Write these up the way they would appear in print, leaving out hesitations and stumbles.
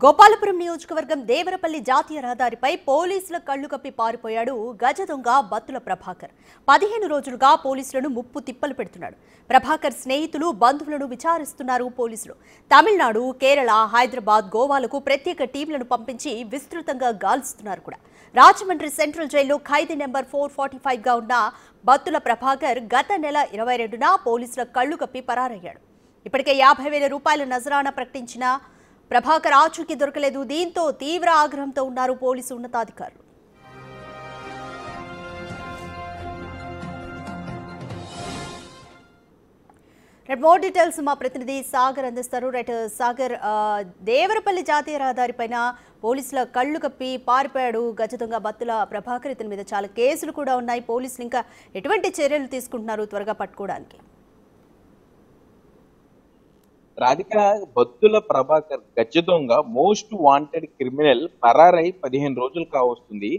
గోపాలపురం నియోజకవర్గం దేవరపల్లి జాతీయ రహదారిపై పోలీసుల కళ్లు కప్పి పారిపోయాడు గజ దొంగ బత్తుల ప్రభాకర్. 15 రోజులుగా పోలీసులను ముప్పు తిప్పలు పెడుతున్నాడు. ప్రభాకర్ స్నేహితులు బంధువులను విచారిస్తున్నారు పోలీసులు. తమిళనాడు, కేరళ, హైదరాబాద్, గోవాలకు ప్రత్యేక టీంలను పంపించి విస్తృతంగా గాలిస్తున్నారు కూడా. రాజమండ్రి సెంట్రల్ జైల్లో ఖైదీ నెంబర్ 445 గా ఉన్న బత్తుల ప్రభాకర్ గత నెల 22న పోలీసుల కళ్లు కప్పి పరారయ్యాడు. ఇప్పటికే 50,000 రూపాయల నజరానా ప్రకటించిన ప్రభాకర్ ఆచూకీ దొరకలేదు. దీంతో తీవ్ర ఆగ్రహంతో ఉన్నారు పోలీసు ఉన్నతాధికారులు. మోర్ డీటెయిల్స్ మా ప్రతినిధి సాగర్ అందిస్తారు. రైట్ సాగర్, దేవరపల్లి జాతీయ రహదారిపైన పోలీసుల కళ్లు కప్పి పారిపోయాడు గజ దొంగ బత్తుల ప్రభాకర్. ఇతని మీద చాలా కేసులు కూడా ఉన్నాయి. పోలీసులు ఇంకా ఎటువంటి చర్యలు తీసుకుంటున్నారు త్వరగా పట్టుకోవడానికి? రాధిక, బత్తుల ప్రభాకర్ గజ దొంగ మోస్ట్ వాంటెడ్ క్రిమినల్ పరారై 15 రోజులు కావస్తుంది.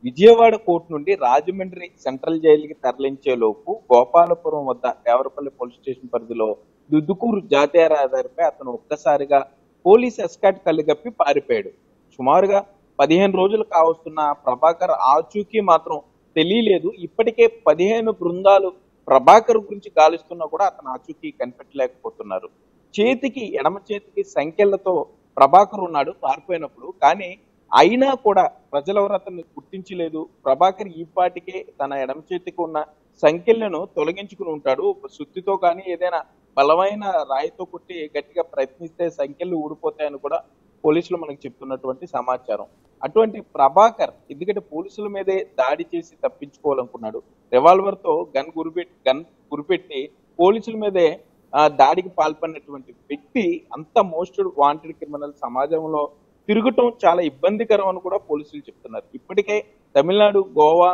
విజయవాడ కోర్టు నుండి రాజమండ్రి సెంట్రల్ జైలుకి తరలించే లోపు గోపాలపురం వద్ద దేవరపల్లి పోలీస్ స్టేషన్ పరిధిలో దుద్దుకూరు జాతీయ రహదారిపై అతను ఒక్కసారిగా పోలీస్ ఎస్కాట్ కళ్ళుగప్పి పారిపోయాడు. సుమారుగా 15 రోజులు కావస్తున్న ప్రభాకర్ ఆచూకీ మాత్రం తెలియలేదు. ఇప్పటికే 15 బృందాలు ప్రభాకర్ గురించి గాలిస్తున్నా కూడా అతను ఆచూకీ కనిపెట్టలేకపోతున్నారు. ఎడమ చేతికి సంఖ్యలతో ప్రభాకర్ ఉన్నాడు పారిపోయినప్పుడు. కానీ అయినా కూడా ప్రజలెవరు అతన్ని గుర్తించలేదు. ప్రభాకర్ ఈపాటికే తన ఎడమ చేతికి ఉన్న సంఖ్యలను తొలగించుకుని ఉంటాడు. సుత్తితో కానీ ఏదైనా బలమైన రాయితో కొట్టి గట్టిగా ప్రయత్నిస్తే సంఖ్యలు ఊడిపోతాయని కూడా పోలీసులు మనకు చెప్తున్నటువంటి సమాచారం. అటువంటి ప్రభాకర్ ఎందుకంటే పోలీసుల మీదే దాడి చేసి తప్పించుకోవాలనుకున్నాడు. రివాల్వర్ తో గన్ గురిపెట్టి పోలీసుల మీదే దాడికి పాల్పడినటువంటి వ్యక్తి అంత మోస్ట్ వాంటెడ్ క్రిమినల్ సమాజంలో తిరగటం చాలా ఇబ్బందికరం అని కూడా పోలీసులు చెప్తున్నారు. ఇప్పటికే తమిళనాడు, గోవా,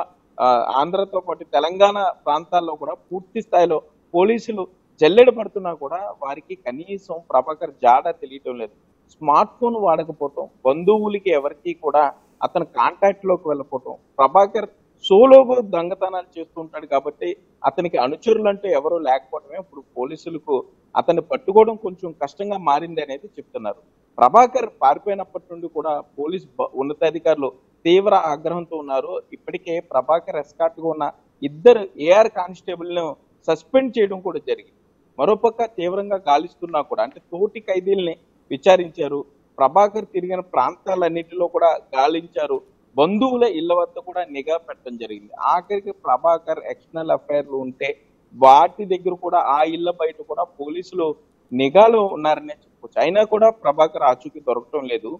ఆంధ్రతో పాటు తెలంగాణ ప్రాంతాల్లో కూడా పూర్తి స్థాయిలో పోలీసులు జల్లెడ పడుతున్నా కూడా వారికి కనీసం ప్రభాకర్ జాడ తెలియటం లేదు. స్మార్ట్ ఫోన్ వాడకపోవటం, బంధువులకి ఎవరికి కూడా అతను కాంటాక్ట్ లోకి వెళ్ళకపోవటం, ప్రభాకర్ సోలోగా దొంగతనాలు చేస్తుంటాడు కాబట్టి అతనికి అనుచరులు అంటే ఎవరూ లేకపోవడమే ఇప్పుడు పోలీసులకు అతన్ని పట్టుకోవడం కొంచెం కష్టంగా మారింది అనేది చెప్తున్నారు. ప్రభాకర్ పారిపోయినప్పటి నుండి కూడా పోలీస్ ఉన్నతాధికారులు తీవ్ర ఆగ్రహంతో ఉన్నారు. ఇప్పటికే ప్రభాకర్ ఎస్కాట్ గా ఉన్న 2 ఏఆర్ కానిస్టేబుల్ ను సస్పెండ్ చేయడం కూడా జరిగింది. మరోపక్క తీవ్రంగా గాలిస్తున్నా కూడా అంటే తోటి ఖైదీల్ని విచారించారు. ప్రభాకర్ తిరిగిన ప్రాంతాలన్నింటిలో కూడా గాలించారు. బంధువుల ఇళ్ల వద్ద కూడా నిఘా పెట్టడం జరిగింది. ఆఖరికి ప్రభాకర్ ఎక్స్టర్నల్ అఫైర్లు ఉంటే వాటి దగ్గర కూడా ఆ ఇళ్ల బయట కూడా పోలీసులు నిఘాలో ఉన్నారనే చెప్పొచ్చు. అయినా కూడా ప్రభాకర్ ఆచూకీ దొరకటం లేదు.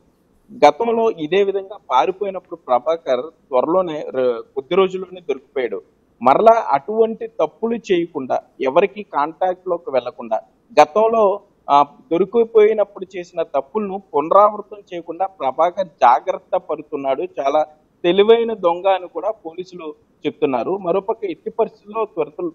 గతంలో ఇదే విధంగా పారిపోయినప్పుడు ప్రభాకర్ త్వరలోనే కొద్ది రోజుల్లోనే దొరికిపోయాడు. మరలా అటువంటి తప్పులు చేయకుండా ఎవరికి కాంటాక్ట్ లోకి వెళ్లకుండా గతంలో దొరికిపోయినప్పుడు చేసిన తప్పులను పునరావృతం చేయకుండా ప్రభాకర్ జాగ్రత్త పడుతున్నాడు. చాలా తెలివైన దొంగ అని కూడా పోలీసులు చెప్తున్నారు. మరోపక్క ఎట్టి పరిస్థితుల్లో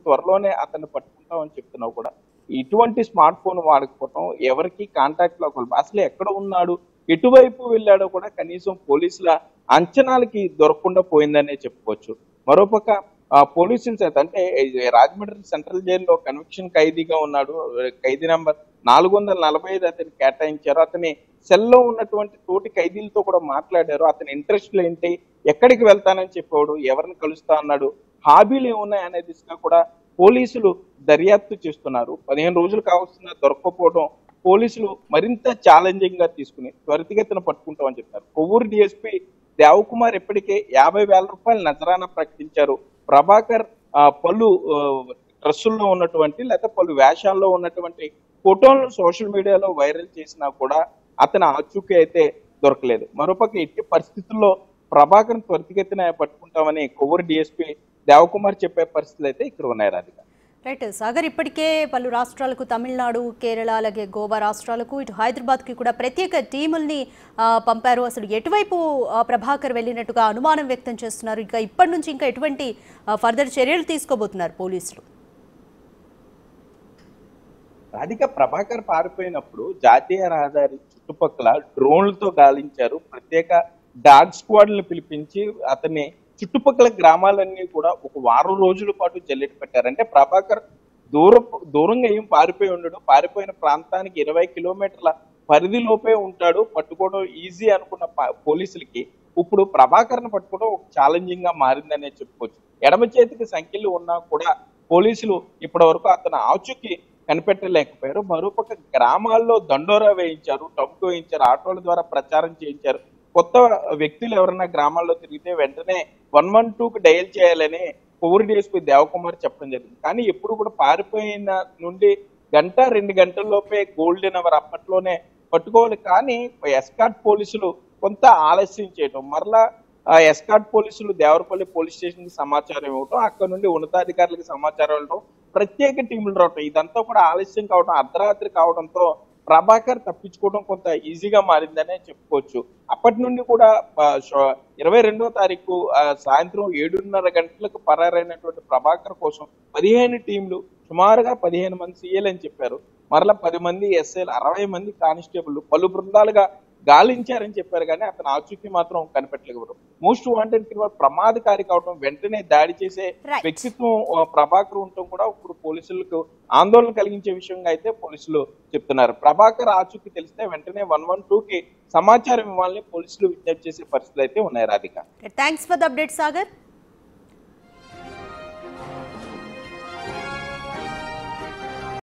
త్వరలోనే అతన్ని పట్టుకుంటామని చెప్తున్నావు కూడా. ఇటువంటి స్మార్ట్ ఫోన్ వాడకపోవటం, ఎవరికి కాంటాక్ట్ లో అసలు ఎక్కడ ఉన్నాడు, ఎటువైపు వెళ్ళాడో కూడా కనీసం పోలీసుల అంచనాలకి దొరకకుండా పోయిందనే చెప్పుకోవచ్చు. మరోపక్క పోలీసులు చేత అంటే రాజమండ్రి సెంట్రల్ జైల్లో కన్విక్షన్ ఖైదీగా ఉన్నాడు. ఖైదీ నెంబర్ 445 అతన్ని కేటాయించారు. అతని సెల్లో ఉన్నటువంటి తోటి ఖైదీలతో కూడా మాట్లాడారు. అతని ఇంట్రెస్ట్లు ఏంటి, ఎక్కడికి వెళ్తానని చెప్పాడు, ఎవరిని కలుస్తా అన్నాడు, హాబీలు ఏమున్నాయి అనే దిశగా కూడా పోలీసులు దర్యాప్తు చేస్తున్నారు. 15 రోజులు కావస్తున్నా దొరకకపోవడం పోలీసులు మరింత ఛాలెంజింగ్ గా తీసుకుని త్వరితగతిన పట్టుకుంటామని చెప్తారు. కొవ్వూరు డిఎస్పీ దేవకుమార్ ఇప్పటికే 50,000 రూపాయల నజరానా ప్రకటించారు. ప్రభాకర్ పలు డ్రెస్సుల్లో ఉన్నటువంటి లేదా పలు వేషాల్లో ఉన్నటువంటి ఫోటోలను సోషల్ మీడియాలో వైరల్ చేసినా కూడా అతని ఆచూకీ అయితే దొరకలేదు. మరోపక్క ఎట్టి పరిస్థితుల్లో ప్రభాకర్ త్వరితగతిన పట్టుకుంటామని కొవ్వూరు డిఎస్పీ దేవకుమార్ చెప్పే పరిస్థితులు అయితే ఇక్కడ ఉన్నాయి. రాధిక, రైట్ సాగర్, ఇప్పటికే పలు రాష్ట్రాలకు తమిళనాడు, కేరళ, అలాగే గోవా రాష్ట్రాలకు, ఇటు హైదరాబాద్కి కూడా ప్రత్యేక టీముల్ని పంపారు. అసలు ఎటువైపు ప్రభాకర్ వెళ్ళినట్టుగా అనుమానం వ్యక్తం చేస్తున్నారు. ఇంకా ఇప్పటి నుంచి ఇంకా ఎటువంటి ఫర్దర్ చర్యలు తీసుకోబోతున్నారు పోలీసులు? రాధిక, ప్రభాకర్ పారిపోయినప్పుడు జాతీయ రహదారి చుట్టుపక్కల డ్రోన్లతో గాలించారు. ప్రత్యేక డాగ్ స్క్వాడ్లను పిలిపించి అతన్ని చుట్టుపక్కల గ్రామాలన్నీ కూడా ఒక వారం రోజుల పాటు జల్లెడ పెట్టారు. అంటే ప్రభాకర్ దూరంగా ఏం పారిపోయి ఉండడు. పారిపోయిన ప్రాంతానికి 20 కిలోమీటర్ల పరిధిలోపే ఉంటాడు, పట్టుకోవడం ఈజీ అనుకున్న పోలీసులకి ఇప్పుడు ప్రభాకర్ని పట్టుకోవడం ఒక ఛాలెంజింగ్ గా మారిందనే చెప్పుకోవచ్చు. ఎడమ చేతికి సంఖ్యలు ఉన్నా కూడా పోలీసులు ఇప్పటి వరకు అతను ఆచూకీ కనిపెట్టలేకపోయారు. మరోపక్క గ్రామాల్లో దండోరా వేయించారు, టంకు వేయించారు, ఆటోల ద్వారా ప్రచారం చేయించారు. కొత్త వ్యక్తులు ఎవరైనా గ్రామాల్లో తిరిగితే వెంటనే 112కి డయల్ చేయాలని కోవిడ్ డిఎస్పీ దేవకుమార్ చెప్పడం జరిగింది. కానీ ఎప్పుడు కూడా పారిపోయిన నుండి గంట 2 గంటల్లోపే గోల్డెన్ అవర్ అప్పట్లోనే పట్టుకోవాలి. కానీ ఎస్కాట్ పోలీసులు కొంత ఆలస్యం చేయటం, మరలా ఎస్కాట్ పోలీసులు దేవరపల్లి పోలీస్ స్టేషన్ కి సమాచారం ఇవ్వటం, అక్కడ నుండి ఉన్నతాధికారులకు సమాచారం ఇవ్వటం, ప్రత్యేక టీములు రావటం, ఇదంతా కూడా ఆలస్యం కావడం, అర్ధరాత్రి కావడంతో ప్రభాకర్ తప్పించుకోవడం కొంత ఈజీగా మారిందనే చెప్పుకోవచ్చు. అప్పటి నుండి కూడా 22వ తారీఖు సాయంత్రం 7:30 గంటలకు పరారైనటువంటి ప్రభాకర్ కోసం 15 టీంలు, సుమారుగా 15 మంది సీఏలు అని చెప్పారు. మరలా 10 మంది ఎస్ఐలు, 60 మంది కానిస్టేబుల్ పలు బృందాలుగా గాలించారని చెప్పారు. కానీ అతను ఆచూకీ మాత్రం కనిపెట్టలేకపోవడం. మోస్ట్ వాంటెడ్ క్రిమినల్ ప్రమాదకారి కావడం, వెంటనే దాడి చేసే వ్యక్తిత్వం ప్రభాకర్ ఉండటం కూడా ఇప్పుడు పోలీసులకు ఆందోళన కలిగించే విషయంగా అయితే పోలీసులు చెప్తున్నారు. ప్రభాకర్ ఆచూకీ తెలిస్తే వెంటనే 112కి సమాచారం ఇవ్వాలని పోలీసులు విజ్ఞప్తి చేసే పరిస్థితులు అయితే ఉన్నాయి. Radhika, thanks for the update Sagar.